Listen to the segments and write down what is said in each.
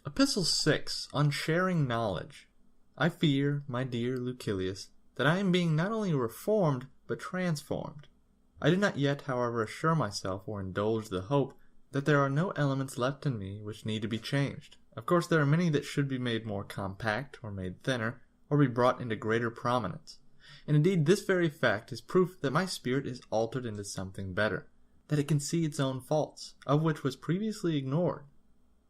Epistle 6, on sharing knowledge. I fear, my dear Lucilius, that I am being not only reformed, but transformed. I do not yet, however, assure myself or indulge the hope that there are no elements left in me which need to be changed. Of course, there are many that should be made more compact, or made thinner, or be brought into greater prominence. And indeed, this very fact is proof that my spirit is altered into something better, that it can see its own faults, of which was previously ignored.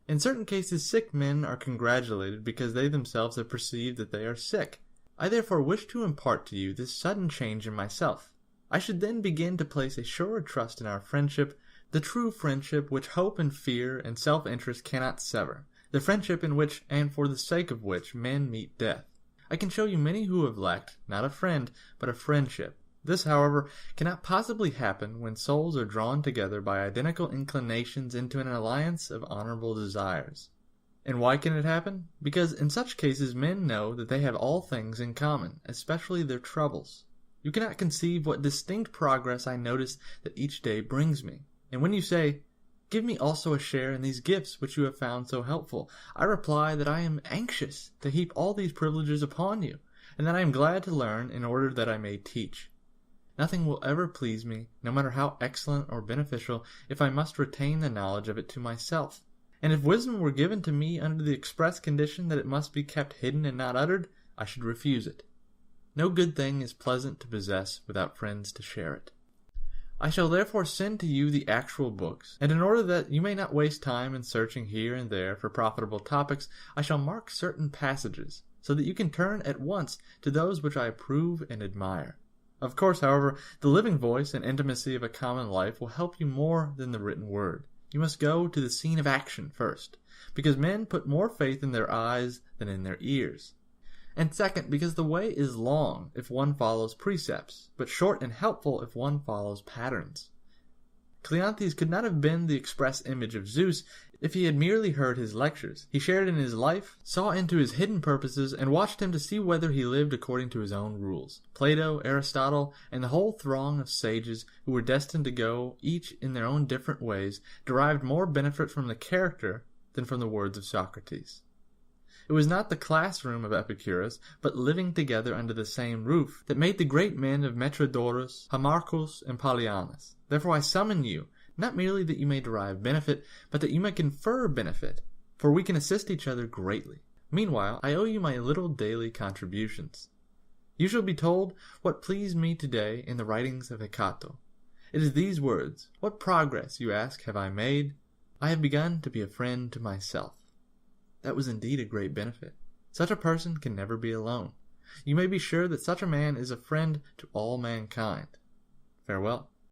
In certain cases, sick men are congratulated because they themselves have perceived that they are sick. I therefore wish to impart to you this sudden change in myself. I should then begin to place a surer trust in our friendship, the true friendship which hope and fear and self-interest cannot sever, the friendship in which and for the sake of which men meet death. I can show you many who have lacked, not a friend, but a friendship. This, however, cannot possibly happen when souls are drawn together by identical inclinations into an alliance of honorable desires. And why can it happen? Because in such cases men know that they have all things in common, especially their troubles. You cannot conceive what distinct progress I notice that each day brings me. And when you say, "Give me also a share in these gifts which you have found so helpful," I reply that I am anxious to heap all these privileges upon you, and that I am glad to learn in order that I may teach. Nothing will ever please me, no matter how excellent or beneficial, if I must retain the knowledge of it to myself. And if wisdom were given to me under the express condition that it must be kept hidden and not uttered, I should refuse it. No good thing is pleasant to possess without friends to share it. I shall therefore send to you the actual books, and in order that you may not waste time in searching here and there for profitable topics, I shall mark certain passages, so that you can turn at once to those which I approve and admire. Of course, however, the living voice and intimacy of a common life will help you more than the written word. You must go to the scene of action first, because men put more faith in their eyes than in their ears. And second, because the way is long if one follows precepts, but short and helpful if one follows patterns. Cleanthes could not have been the express image of Zeus if he had merely heard his lectures. He shared in his life, saw into his hidden purposes, and watched him to see whether he lived according to his own rules. Plato, Aristotle, and the whole throng of sages who were destined to go, each in their own different ways, derived more benefit from the character than from the words of Socrates. It was not the classroom of Epicurus, but living together under the same roof, that made the great men of Metrodorus, Hamarchus, and Pallianus. Therefore I summon you, not merely that you may derive benefit, but that you may confer benefit, for we can assist each other greatly. Meanwhile, I owe you my little daily contributions. You shall be told what pleased me today in the writings of Hecato. It is these words: "What progress, you ask, have I made? I have begun to be a friend to myself." That was indeed a great benefit. Such a person can never be alone. You may be sure that such a man is a friend to all mankind. Farewell.